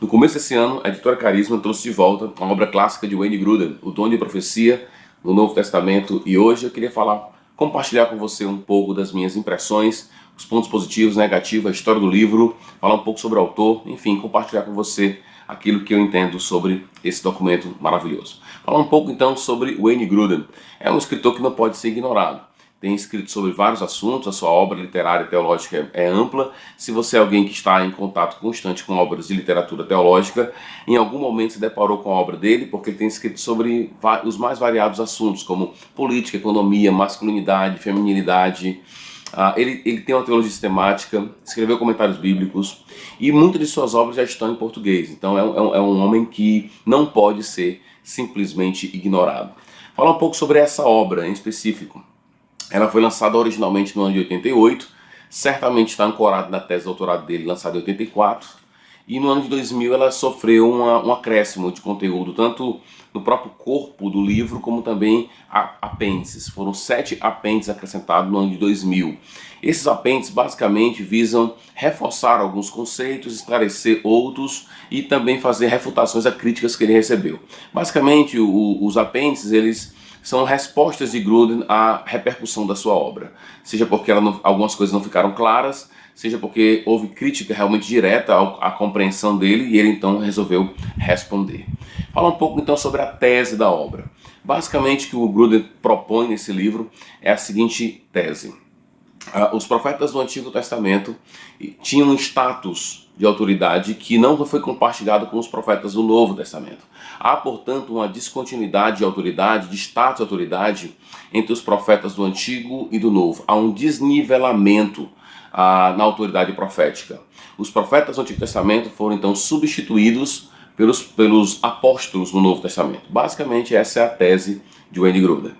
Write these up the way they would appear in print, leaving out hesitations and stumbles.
No começo desse ano, a editora Carisma trouxe de volta uma obra clássica de Wayne Grudem, O Dom de Profecia no Novo Testamento, e hoje eu queria compartilhar com você um pouco das minhas impressões, os pontos positivos, negativos, a história do livro, falar um pouco sobre o autor, enfim, compartilhar com você aquilo que eu entendo sobre esse documento maravilhoso. Falar um pouco então sobre Wayne Grudem. É um escritor que não pode ser ignorado. Tem escrito sobre vários assuntos, a sua obra literária e teológica é ampla. Se você é alguém que está em contato constante com obras de literatura teológica, em algum momento se deparou com a obra dele, porque ele tem escrito sobre os mais variados assuntos, como política, economia, masculinidade, feminilidade. Ele tem uma teologia sistemática, escreveu comentários bíblicos e muitas de suas obras já estão em português. Então é um homem que não pode ser simplesmente ignorado. Falar um pouco sobre essa obra em específico. Ela foi lançada originalmente no ano de 88, certamente está ancorada na tese de doutorado dele, lançada em 84, e no ano de 2000 ela sofreu um acréscimo de conteúdo, tanto no próprio corpo do livro, como também apêndices. Foram 7 apêndices acrescentados no ano de 2000. Esses apêndices basicamente visam reforçar alguns conceitos, esclarecer outros e também fazer refutações a críticas que ele recebeu. Basicamente, os apêndices, eles são respostas de Grudem à repercussão da sua obra, seja porque algumas coisas não ficaram claras, seja porque houve crítica realmente direta à compreensão dele e ele então resolveu responder. Fala um pouco então sobre a tese da obra. Basicamente o que o Grudem propõe nesse livro é a seguinte tese. Os profetas do Antigo Testamento tinham um status de autoridade que não foi compartilhado com os profetas do Novo Testamento. Há, portanto, uma descontinuidade de autoridade, de status de autoridade entre os profetas do Antigo e do Novo. Há um desnivelamento na autoridade profética. Os profetas do Antigo Testamento foram então substituídos pelos apóstolos no Novo Testamento. Basicamente essa é a tese de Wayne Grudem.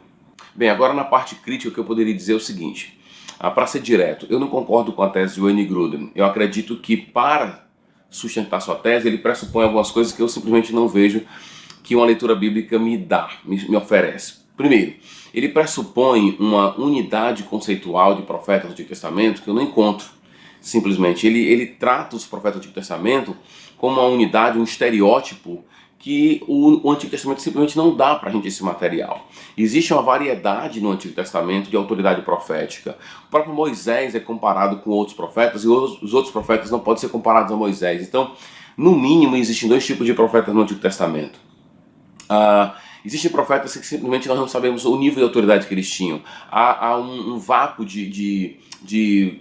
Bem, agora na parte crítica que eu poderia dizer é o seguinte. Para ser direto, eu não concordo com a tese de Wayne Grudem. Eu acredito que para sustentar sua tese, ele pressupõe algumas coisas que eu simplesmente não vejo que uma leitura bíblica me oferece. Primeiro, ele pressupõe uma unidade conceitual de profetas do Antigo Testamento que eu não encontro. Simplesmente, ele trata os profetas do Antigo Testamento como uma unidade, um estereótipo que o Antigo Testamento simplesmente não dá para a gente esse material. Existe uma variedade no Antigo Testamento de autoridade profética. O próprio Moisés é comparado com outros profetas e os outros profetas não podem ser comparados a Moisés. Então, no mínimo, existem 2 tipos de profetas no Antigo Testamento. Existem profetas que simplesmente nós não sabemos o nível de autoridade que eles tinham. Há um vácuo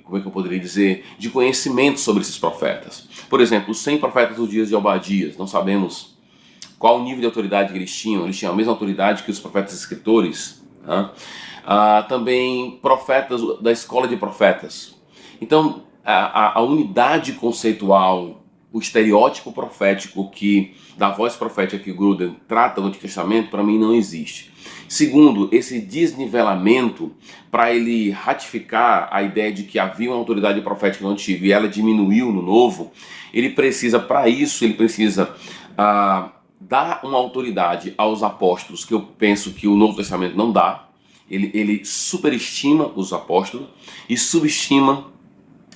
como é que eu poderia dizer, de conhecimento sobre esses profetas. Por exemplo, os 100 profetas dos dias de Obadias, não sabemos qual o nível de autoridade que eles tinham a mesma autoridade que os profetas escritores. Também profetas da escola de profetas. Então, a unidade conceitual, o estereótipo profético da voz profética que Grudem trata no Antigo Testamento, para mim não existe. Segundo, esse desnivelamento, para ele ratificar a ideia de que havia uma autoridade profética no Antigo e ela diminuiu no Novo, ele precisa dar uma autoridade aos apóstolos que eu penso que o Novo Testamento não dá. Ele superestima os apóstolos e subestima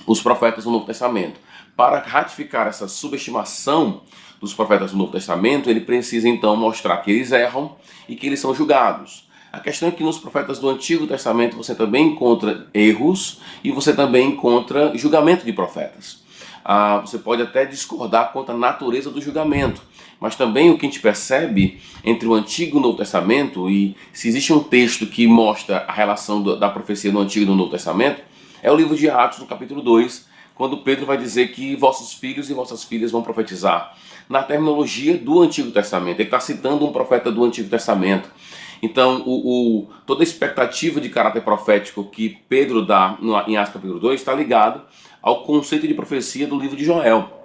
os profetas do Novo Testamento. Para ratificar essa subestimação dos profetas do Novo Testamento, ele precisa então mostrar que eles erram e que eles são julgados. A questão é que nos profetas do Antigo Testamento você também encontra erros e você também encontra julgamento de profetas. Você pode até discordar quanto à natureza do julgamento, mas também o que a gente percebe entre o Antigo e o Novo Testamento, e se existe um texto que mostra a relação da profecia no Antigo e no Novo Testamento, é o livro de Atos, no capítulo 2, quando Pedro vai dizer que vossos filhos e vossas filhas vão profetizar. Na terminologia do Antigo Testamento, ele está citando um profeta do Antigo Testamento. Então, toda a expectativa de caráter profético que Pedro dá em Atos capítulo 2 está ligado ao conceito de profecia do livro de Joel.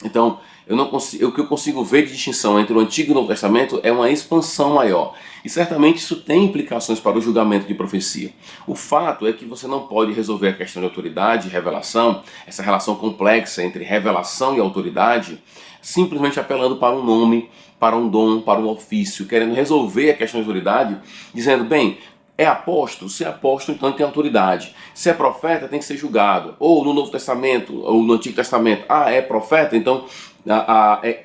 Então, o que eu consigo ver de distinção entre o Antigo e o Novo Testamento é uma expansão maior. E certamente isso tem implicações para o julgamento de profecia. O fato é que você não pode resolver a questão de autoridade e revelação, essa relação complexa entre revelação e autoridade, simplesmente apelando para um nome, para um dom, para um ofício, querendo resolver a questão de autoridade, dizendo, bem, é apóstolo? Se é apóstolo, então tem autoridade. Se é profeta, tem que ser julgado. Ou no Novo Testamento, ou no Antigo Testamento, é profeta, então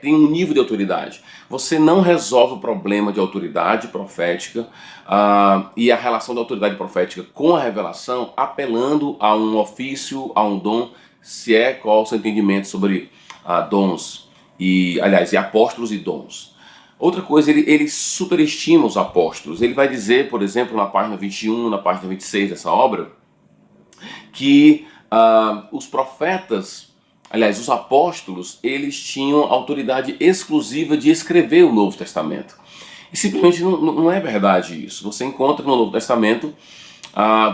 tem um nível de autoridade. Você não resolve o problema de autoridade profética e a relação da autoridade profética com a revelação apelando a um ofício, a um dom, se é qual o seu entendimento sobre dons, e apóstolos e dons. Outra coisa, ele superestima os apóstolos. Ele vai dizer, por exemplo, na página 21, na página 26 dessa obra, que os profetas, os apóstolos, eles tinham autoridade exclusiva de escrever o Novo Testamento. E simplesmente não é verdade isso. Você encontra no Novo Testamento,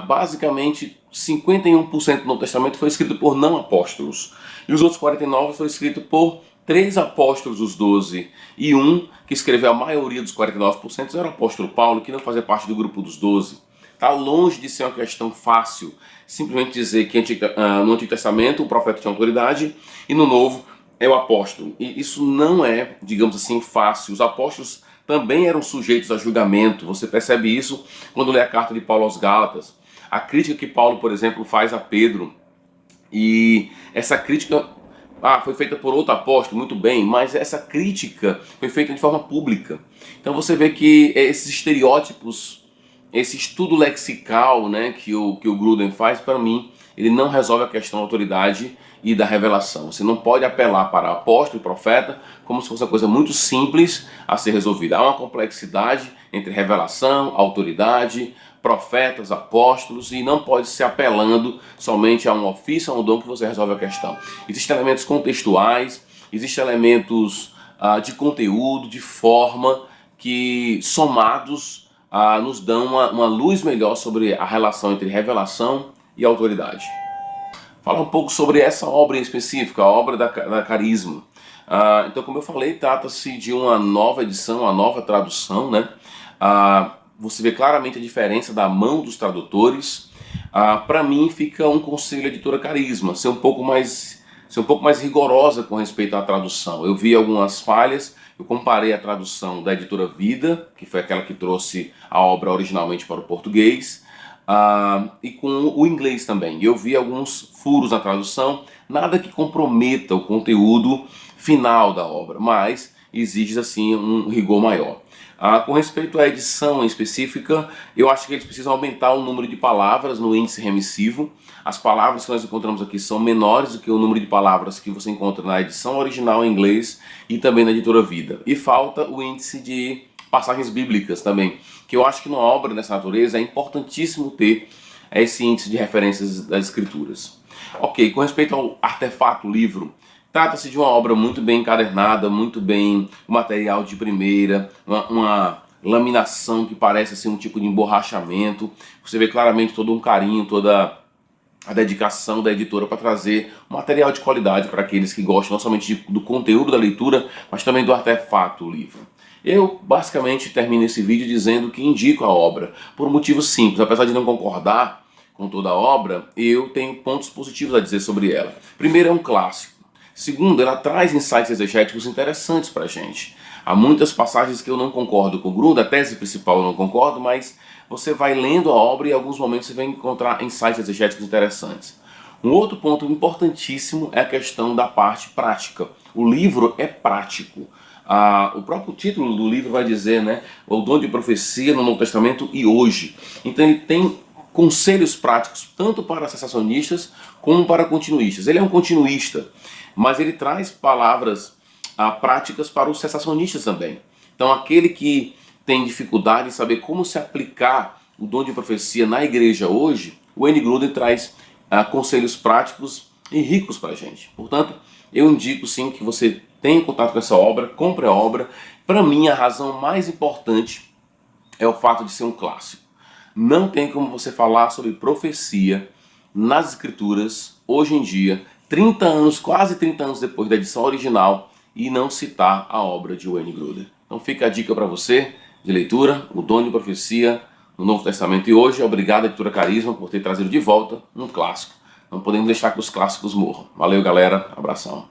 basicamente 51% do Novo Testamento foi escrito por não apóstolos. E os outros 49% foi escrito por 3 apóstolos dos 12, e um que escreveu a maioria dos 49% era o apóstolo Paulo, que não fazia parte do grupo dos 12. Está longe de ser uma questão fácil simplesmente dizer que no Antigo Testamento o profeta tinha autoridade e no Novo é o apóstolo. E isso não é, digamos assim, fácil. Os apóstolos também eram sujeitos a julgamento. Você percebe isso quando lê a carta de Paulo aos Gálatas. A crítica que Paulo, por exemplo, faz a Pedro, e essa crítica foi feita por outro apóstolo, muito bem, mas essa crítica foi feita de forma pública. Então você vê que esses estereótipos, esse estudo lexical, né, que o Gruden faz, para mim, ele não resolve a questão da autoridade e da revelação. Você não pode apelar para apóstolo e profeta como se fosse uma coisa muito simples a ser resolvida. Há uma complexidade entre revelação, autoridade, profetas, apóstolos, e não pode ser apelando somente a um ofício, a um dom que você resolve a questão. Existem elementos contextuais, existem elementos de conteúdo, de forma, que somados nos dão uma luz melhor sobre a relação entre revelação e autoridade. Falar um pouco sobre essa obra em específico, a obra da Carisma. Então, como eu falei, trata-se de uma nova edição, uma nova tradução, né? Você vê claramente a diferença da mão dos tradutores. Para mim, fica um conselho à editora Carisma, ser um pouco mais rigorosa com respeito à tradução. Eu vi algumas falhas, eu comparei a tradução da editora Vida, que foi aquela que trouxe a obra originalmente para o português, e com o inglês também. Eu vi alguns furos na tradução, nada que comprometa o conteúdo final da obra, mas exige assim um rigor maior. Com respeito à edição em específica, eu acho que eles precisam aumentar o número de palavras no índice remissivo. As palavras que nós encontramos aqui são menores do que o número de palavras que você encontra na edição original em inglês e também na editora Vida. E falta o índice de passagens bíblicas também, que eu acho que numa obra dessa natureza é importantíssimo ter esse índice de referências das escrituras. Ok, com respeito ao artefato livro, trata-se de uma obra muito bem encadernada, muito bem, material de primeira, uma laminação que parece assim, um tipo de emborrachamento. Você vê claramente todo um carinho, toda a dedicação da editora para trazer um material de qualidade para aqueles que gostam não somente do conteúdo da leitura, mas também do artefato livro. Eu basicamente termino esse vídeo dizendo que indico a obra por um motivo simples. Apesar de não concordar com toda a obra, eu tenho pontos positivos a dizer sobre ela. Primeiro, é um clássico. Segundo, ela traz insights exegéticos interessantes para a gente. Há muitas passagens que eu não concordo com o Gruden, a tese principal eu não concordo, mas você vai lendo a obra e em alguns momentos você vai encontrar insights exegéticos interessantes. Um outro ponto importantíssimo é a questão da parte prática. O livro é prático. O próprio título do livro vai dizer, né, o dom de profecia no Novo Testamento e hoje. Então ele tem conselhos práticos tanto para sensacionistas como para continuistas. Ele é um continuista, mas ele traz palavras práticas para os sensacionistas também. Então aquele que tem dificuldade em saber como se aplicar o dom de profecia na igreja hoje, o Wayne Gruden traz conselhos práticos e ricos para a gente. Portanto, eu indico sim que você tenha contato com essa obra, compre a obra. Para mim, a razão mais importante é o fato de ser um clássico. Não tem como você falar sobre profecia nas escrituras, hoje em dia, 30 anos, quase 30 anos depois da edição original, e não citar a obra de Wayne Gruden. Então fica a dica para você de leitura, o dom de profecia no Novo Testamento. E hoje, obrigado, editora Carisma, por ter trazido de volta um clássico. Não podemos deixar que os clássicos morram. Valeu, galera. Abração.